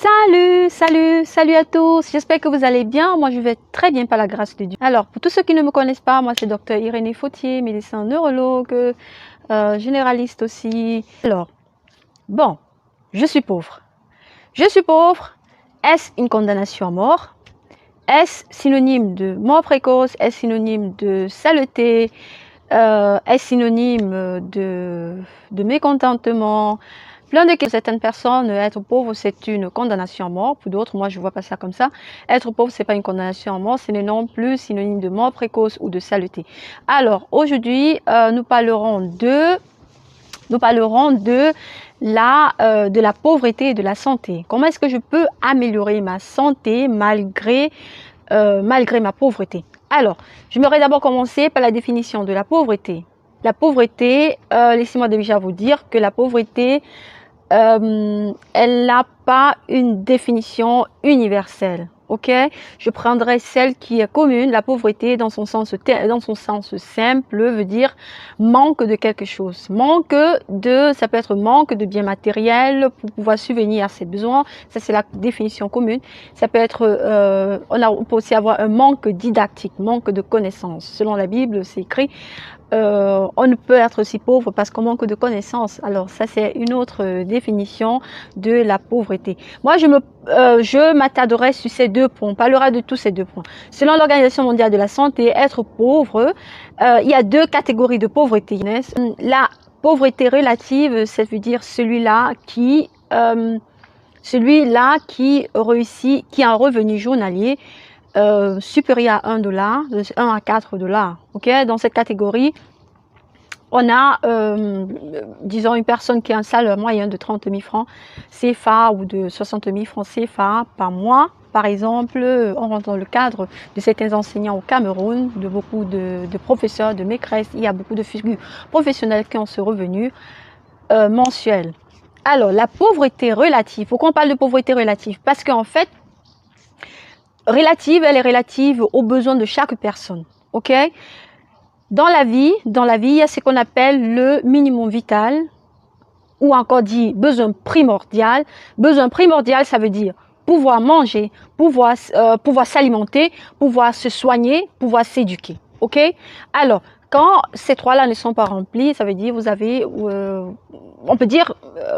Salut à tous, j'espère que vous allez bien, moi je vais très bien par la grâce de Dieu. Alors, pour tous ceux qui ne me connaissent pas, moi c'est Dr Irénée Fautier, médecin neurologue, généraliste aussi. Alors, bon, je suis pauvre. Est-ce une condamnation à mort? Est-ce synonyme de mort précoce? Est-ce synonyme de saleté? Est-ce synonyme de mécontentement? Plein de questions. Certaines personnes, être pauvre, c'est une condamnation à mort. Pour d'autres, moi, je ne vois pas ça comme ça. Être pauvre, c'est pas une condamnation à mort. Ce n'est non plus synonyme de mort précoce ou de saleté. Alors, aujourd'hui, nous parlerons de la pauvreté et de la santé. Comment est-ce que je peux améliorer ma santé malgré ma pauvreté? Alors, j'aimerais d'abord commencer par la définition de la pauvreté. La pauvreté, laissez-moi déjà vous dire que la pauvreté, elle n'a pas une définition universelle. Ok, je prendrai celle qui est commune. La pauvreté, dans son sens simple, veut dire manque de quelque chose. Ça peut être manque de biens matériels pour pouvoir subvenir à ses besoins. Ça, c'est la définition commune. Ça peut être, on peut aussi avoir un manque didactique, manque de connaissances. Selon la Bible, c'est écrit. On ne peut être aussi pauvre parce qu'on manque de connaissances. Alors ça, c'est une autre définition de la pauvreté. Moi, je m'attarderai sur ces deux points. On parlera de tous ces deux points. Selon l'Organisation mondiale de la santé, être pauvre, il y a deux catégories de pauvreté. La pauvreté relative, ça veut dire celui-là qui réussit, qui a un revenu journalier supérieur à $1, de 1 à $4. Okay? Dans cette catégorie, on a, disons, une personne qui a un salaire moyen de 30 000 francs CFA ou de 60 000 francs CFA par mois. Par exemple, on rentre dans le cadre de certains enseignants au Cameroun, de beaucoup de professeurs, de maîtresses. Il y a beaucoup de figures professionnelles qui ont ce revenu mensuel. Alors, la pauvreté relative. Pourquoi on parle de pauvreté relative? Parce qu'en fait, relative, elle est relative aux besoins de chaque personne. Ok? Dans la vie, il y a ce qu'on appelle le minimum vital, ou encore dit besoin primordial. Besoin primordial, ça veut dire pouvoir manger, pouvoir s'alimenter, pouvoir se soigner, pouvoir s'éduquer. Ok? Alors, quand ces trois-là ne sont pas remplis, ça veut dire vous avez, on peut dire,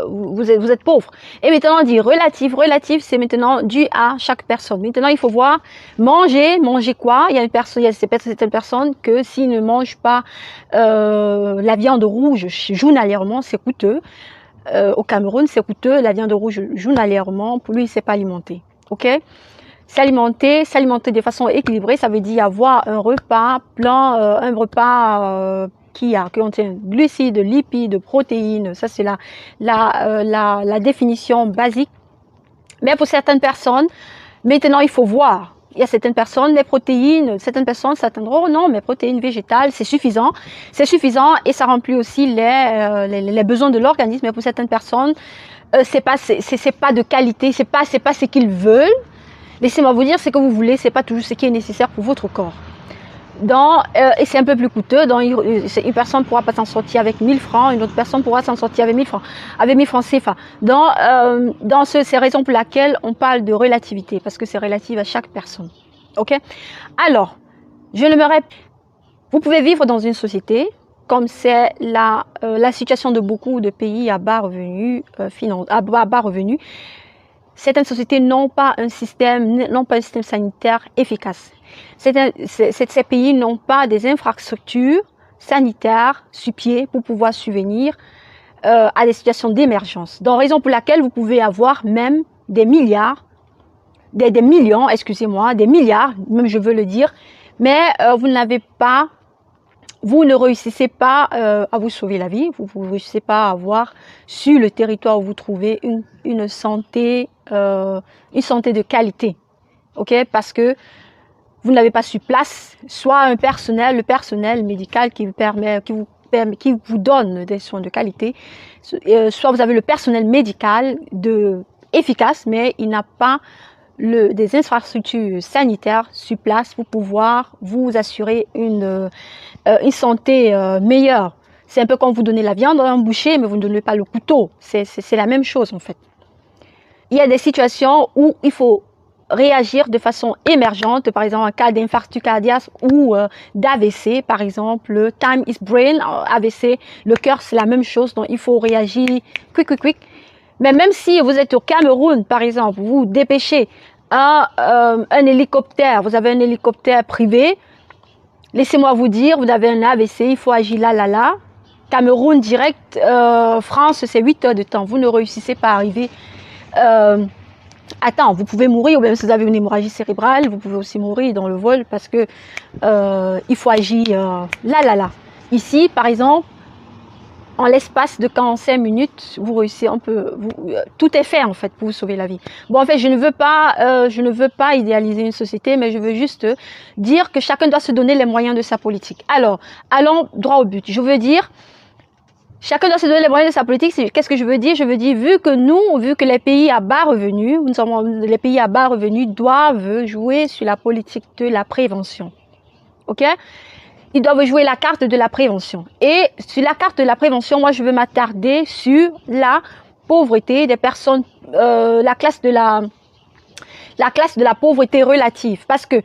vous êtes pauvre. Et maintenant, on dit relatif, c'est maintenant dû à chaque personne. Maintenant, il faut voir manger quoi. Il y a certaines personnes que s'ils ne mangent pas la viande rouge journalièrement, c'est coûteux. Au Cameroun, c'est coûteux. La viande rouge journalièrement, pour lui, il ne s'est pas alimenté. Ok? S'alimenter de façon équilibrée, ça veut dire avoir un repas qui contient glucides, lipides, protéines. Ça, c'est la définition basique. Mais pour certaines personnes, maintenant, il faut voir. Il y a certaines personnes, les protéines, certaines personnes s'attendront, non, mais protéines végétales, c'est suffisant et ça remplit aussi les besoins de l'organisme. Mais pour certaines personnes, c'est pas de qualité, c'est pas ce qu'ils veulent. Laissez-moi vous dire, ce que vous voulez, c'est pas toujours ce qui est nécessaire pour votre corps. Et c'est un peu plus coûteux. Une personne pourra pas s'en sortir avec 1000 francs, une autre personne pourra s'en sortir avec 1000 francs CFA. C'est raison pour laquelle on parle de relativité, parce que c'est relatif à chaque personne. Ok? Alors, je le répète, vous pouvez vivre dans une société, comme c'est la situation de beaucoup de pays à bas revenus, certaines sociétés n'ont pas un système sanitaire efficace. Ces pays n'ont pas des infrastructures sanitaires sur pied pour pouvoir subvenir à des situations d'émergence. Donc, raison pour laquelle vous pouvez avoir même des milliards, des millions, des milliards, même je veux le dire, mais vous ne réussissez pas à vous sauver la vie, vous ne réussissez pas à avoir sur le territoire où vous trouvez une santé de qualité, ok? Parce que vous n'avez pas sur place soit le personnel médical qui vous donne des soins de qualité, soit vous avez le personnel médical efficace, mais il n'a pas des infrastructures sanitaires sur place pour pouvoir vous assurer une santé meilleure. C'est un peu comme vous donnez la viande à un boucher, mais vous ne donnez pas le couteau. C'est la même chose en fait. il y a des situations où il faut réagir de façon émergente, par exemple en cas d'infarctus cardiaque ou d'AVC, par exemple, time is brain, AVC, le cœur c'est la même chose, donc il faut réagir quick. Mais même si vous êtes au Cameroun, par exemple, vous dépêchez un hélicoptère, vous avez un hélicoptère privé, laissez-moi vous dire, vous avez un AVC, il faut agir là. Cameroun direct, France, c'est 8 heures de temps. Vous ne réussissez pas à arriver. Attends, vous pouvez mourir, ou même si vous avez une hémorragie cérébrale, vous pouvez aussi mourir dans le vol parce que il faut agir là. Ici, par exemple, en l'espace de 45 minutes, vous réussissez un peu, tout est fait en fait pour vous sauver la vie. Bon, en fait, je ne veux pas idéaliser une société, mais je veux juste dire que chacun doit se donner les moyens de sa politique. Alors, allons droit au but. Je veux dire, chacun doit se donner les moyens de sa politique. Qu'est-ce que je veux dire? Je veux dire, vu que les pays à bas revenus, les pays à bas revenus doivent jouer sur la politique de la prévention. Ok? Ils doivent jouer la carte de la prévention. Et sur la carte de la prévention, moi, je veux m'attarder sur la pauvreté des personnes, la classe de la pauvreté relative. Parce que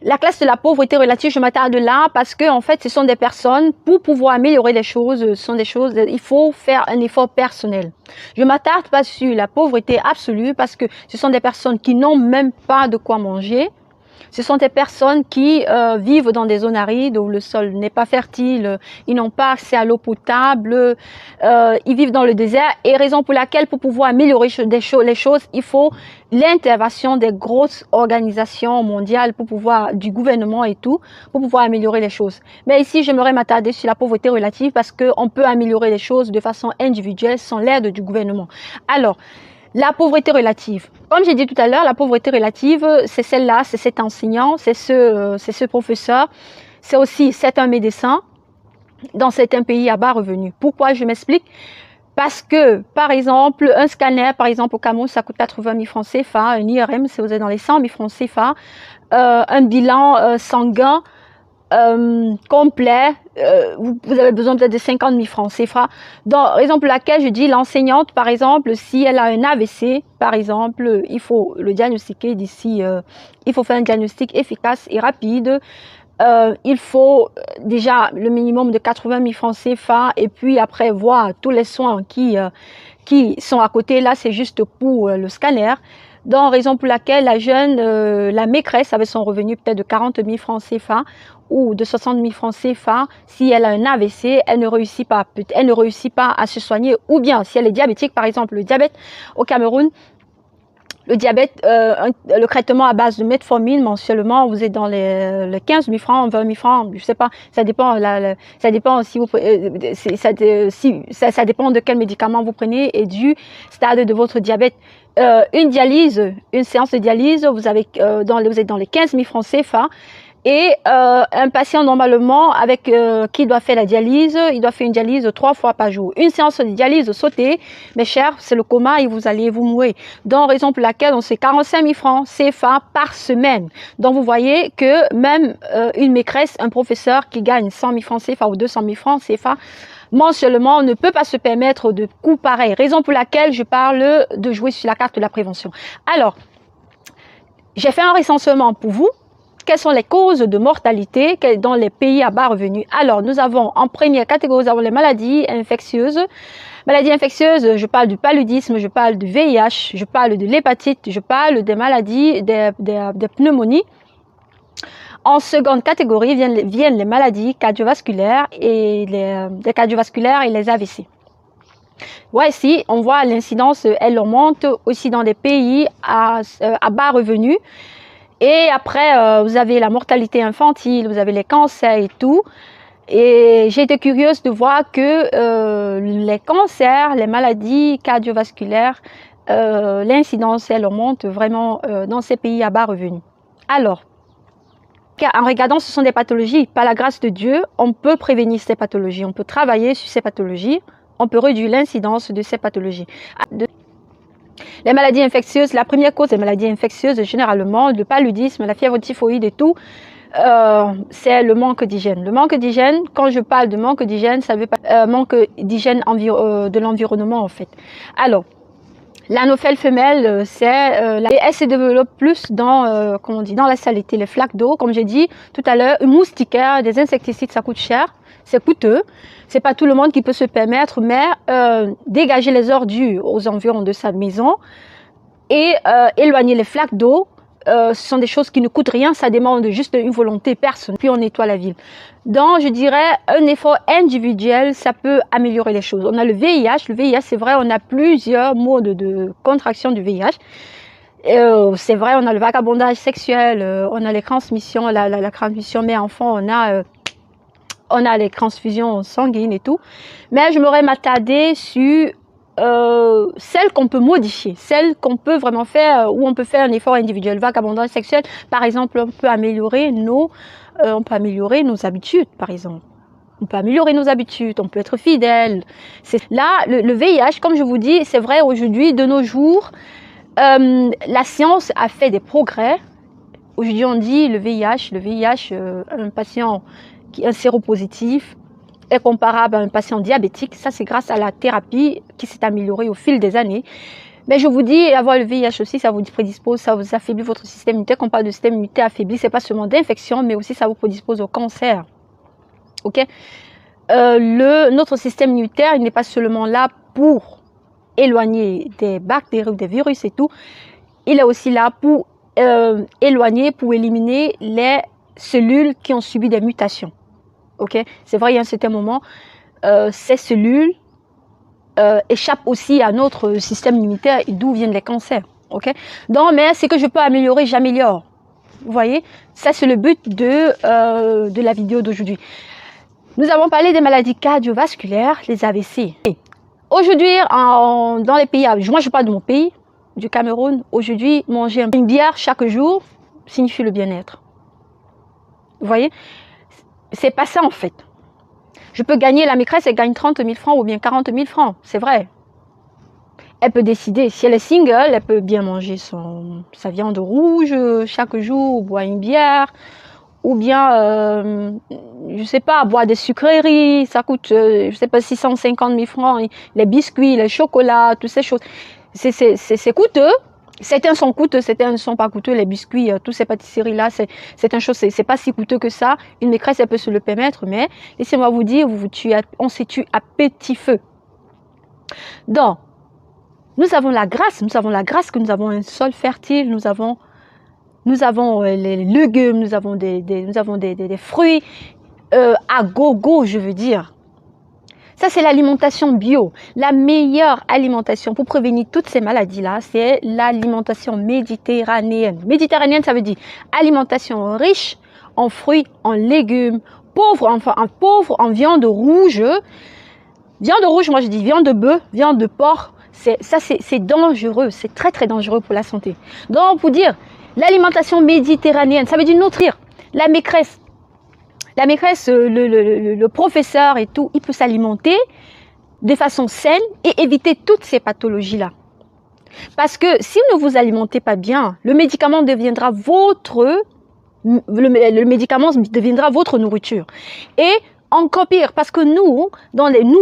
la classe de la pauvreté relative, je m'attarde là parce que, en fait, ce sont des personnes, pour pouvoir améliorer les choses, il faut faire un effort personnel. Je m'attarde pas sur la pauvreté absolue parce que ce sont des personnes qui n'ont même pas de quoi manger. Ce sont des personnes qui vivent dans des zones arides où le sol n'est pas fertile, ils n'ont pas accès à l'eau potable, ils vivent dans le désert et raison pour laquelle pour pouvoir améliorer les choses, il faut l'intervention des grosses organisations mondiales du gouvernement et tout, pour pouvoir améliorer les choses. Mais ici, j'aimerais m'attarder sur la pauvreté relative parce qu'on peut améliorer les choses de façon individuelle sans l'aide du gouvernement. Alors, la pauvreté relative. Comme j'ai dit tout à l'heure, la pauvreté relative, c'est celle-là, c'est cet enseignant, c'est ce professeur, c'est un médecin dans certains pays à bas revenus. Pourquoi? Je m'explique. Parce que, par exemple, un scanner, par exemple, au Cameroun, ça coûte 80 000 francs CFA, un IRM, si vous êtes dans les 100 000 francs CFA, un bilan sanguin, complet, vous avez besoin peut-être de 50 000 francs CFA. Dans raison pour laquelle je dis l'enseignante, par exemple, si elle a un AVC, par exemple, il faut le diagnostiquer d'ici, il faut faire un diagnostic efficace et rapide. Il faut déjà le minimum de 80 000 francs CFA et puis après voir tous les soins qui sont à côté. Là, c'est juste pour le scanner. Donc, raison pour laquelle la maîtresse avait son revenu peut-être de 40 000 francs CFA ou de 60 000 francs CFA. Si elle a un AVC, elle ne réussit pas à se soigner. Ou bien, si elle est diabétique, par exemple, le diabète au Cameroun, le diabète, le traitement à base de metformine mensuellement, vous êtes dans les 15 000 francs, 20 000 francs, je sais pas, ça dépend. Ça dépend si vous, ça dépend de quel médicament vous prenez et du stade de votre diabète. Une séance de dialyse, vous êtes dans les 15 000 francs CFA. Et un patient normalement qui doit faire la dialyse, il doit faire une dialyse 3 fois par jour. Une séance de dialyse sautée, mes chers, c'est le coma et vous allez vous mourir. Donc raison pour laquelle on sait 45 000 francs CFA par semaine. Donc vous voyez que même une maîtresse, un professeur qui gagne 100 000 francs CFA ou 200 000 francs CFA mensuellement ne peut pas se permettre de coûts pareils. Raison pour laquelle je parle de jouer sur la carte de la prévention. Alors, j'ai fait un recensement pour vous. Quelles sont les causes de mortalité dans les pays à bas revenus? Alors, nous avons en première catégorie, nous avons les maladies infectieuses. Maladies infectieuses, je parle du paludisme, je parle du VIH, je parle de l'hépatite, je parle des maladies, des pneumonies. En seconde catégorie viennent les maladies cardiovasculaires et les AVC. Ouais, si, on voit l'incidence, elle augmente aussi dans des pays à bas revenus. Et après, vous avez la mortalité infantile, vous avez les cancers et tout. Et j'ai été curieuse de voir que les cancers, les maladies cardiovasculaires, l'incidence, elle augmente vraiment dans ces pays à bas revenus. Alors, en regardant, ce sont des pathologies. Par la grâce de Dieu, on peut prévenir ces pathologies, on peut travailler sur ces pathologies, on peut réduire l'incidence de ces pathologies. Les maladies infectieuses, la première cause des maladies infectieuses, généralement, le paludisme, la fièvre typhoïde et tout, c'est le manque d'hygiène. Le manque d'hygiène, quand je parle de manque d'hygiène, ça veut pas manque d'hygiène de l'environnement en fait. Alors, L'anophèle femelle, elle se développe plus dans, comment on dit, dans la saleté, les flaques d'eau, comme j'ai dit tout à l'heure, une moustiquaire, des insecticides, ça coûte cher, c'est coûteux. C'est pas tout le monde qui peut se permettre, mais dégager les ordures aux environs de sa maison et éloigner les flaques d'eau, ce sont des choses qui ne coûtent rien, ça demande juste une volonté personnelle, puis on nettoie la ville. Donc, je dirais, un effort individuel, ça peut améliorer les choses. On a le VIH, c'est vrai, on a plusieurs modes de contraction du VIH. C'est vrai, on a le vagabondage sexuel, on a les transmissions, la transmission mère-enfant, on a les transfusions sanguines et tout. Mais je m'aurais m'attarder sur celles qu'on peut modifier, celles qu'on peut vraiment faire, où on peut faire un effort individuel. Vagabondage sexuel, par exemple, on peut améliorer nos habitudes, par exemple. On peut améliorer nos habitudes, on peut être fidèle. Là, le VIH, comme je vous dis, c'est vrai aujourd'hui, de nos jours, la science a fait des progrès. Aujourd'hui, on dit le VIH, un patient qui est séropositif, est comparable à un patient diabétique. Ça, c'est grâce à la thérapie qui s'est améliorée au fil des années. Mais je vous dis, avoir le VIH aussi, ça vous prédispose, ça vous affaiblit votre système immunitaire. Quand on parle de système immunitaire affaibli, c'est pas seulement d'infection, mais aussi ça vous prédispose au cancer. Ok? Notre système immunitaire, il n'est pas seulement là pour éloigner des bactéries ou des virus et tout. Il est aussi là pour éloigner, pour éliminer les cellules qui ont subi des mutations. Ok, c'est vrai, il y a un certain moment, ces cellules échappent aussi à notre système immunitaire, d'où viennent les cancers. Ok, donc, mais ce que je peux améliorer, j'améliore. Vous voyez, ça c'est le but de la vidéo d'aujourd'hui. Nous avons parlé des maladies cardiovasculaires, les AVC. Aujourd'hui, dans les pays, moi je parle de mon pays, du Cameroun. Aujourd'hui, manger une bière chaque jour signifie le bien-être. Vous voyez? C'est pas ça en fait. Je peux gagner, la maîtresse, elle gagne 30 000 francs ou bien 40 000 francs, c'est vrai. Elle peut décider, si elle est single, elle peut bien manger sa viande rouge chaque jour, boire une bière, ou bien, je sais pas, boire des sucreries, ça coûte, je sais pas, 650 000 francs, les biscuits, les chocolats, toutes ces choses. C'est coûteux. Certains sont coûteux, certains ne sont pas coûteux. Les biscuits, toutes ces pâtisseries-là, c'est pas si coûteux que ça. Une maîtresse, elle peut se le permettre, mais laissez-moi vous dire, on se tue à petit feu. Donc, nous avons la grâce que nous avons un sol fertile, nous avons les légumes, nous avons des fruits à gogo, je veux dire. Ça, c'est l'alimentation bio. La meilleure alimentation pour prévenir toutes ces maladies-là, c'est l'alimentation méditerranéenne. Méditerranéenne, ça veut dire alimentation riche en fruits, en légumes, pauvre en viande rouge. Viande rouge, moi je dis viande de bœuf, viande de porc. C'est dangereux, c'est très très dangereux pour la santé. Donc, pour dire, l'alimentation méditerranéenne, ça veut dire nutrir. La maîtresse, le professeur et tout, il peut s'alimenter de façon saine et éviter toutes ces pathologies-là. Parce que si vous ne vous alimentez pas bien, le médicament deviendra votre nourriture. Et encore pire, parce que nous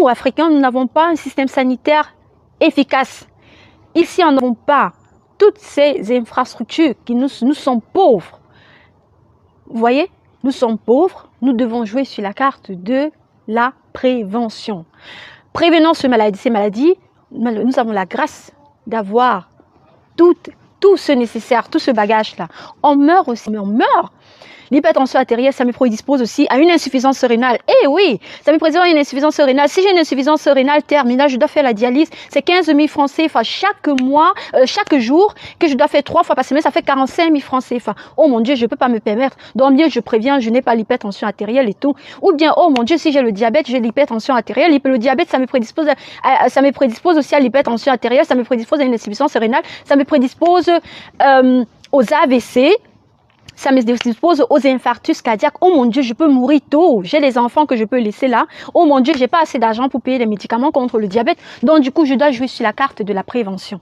Africains, nous n'avons pas un système sanitaire efficace. Ici, nous n'avons pas toutes ces infrastructures qui nous sommes pauvres. Vous voyez? Nous sommes pauvres, nous devons jouer sur la carte de la prévention. Prévenons ces maladies, nous avons la grâce d'avoir tout ce nécessaire, tout ce bagage-là. On meurt aussi, mais on meurt. L'hypertension artérielle, ça me prédispose aussi à une insuffisance rénale. Eh oui, ça me prédispose à une insuffisance rénale. Si j'ai une insuffisance rénale terminale, je dois faire la dialyse. C'est 15 000 francs CFA chaque mois, chaque jour, que je dois faire 3 fois par semaine. Ça fait 45 000 francs CFA. Oh mon Dieu, je ne peux pas me permettre. Donc mieux, je préviens, je n'ai pas l'hypertension artérielle et tout. Ou bien, oh mon Dieu, si j'ai le diabète, j'ai l'hypertension artérielle. Le diabète, ça me prédispose aussi à l'hypertension artérielle. Ça me prédispose à une insuffisance rénale. Ça me prédispose aux AVC. Ça me dispose aux infarctus cardiaques. Oh mon Dieu, je peux mourir tôt. J'ai les enfants que je peux laisser là. Oh mon Dieu, j'ai pas assez d'argent pour payer les médicaments contre le diabète. Donc du coup, je dois jouer sur la carte de la prévention.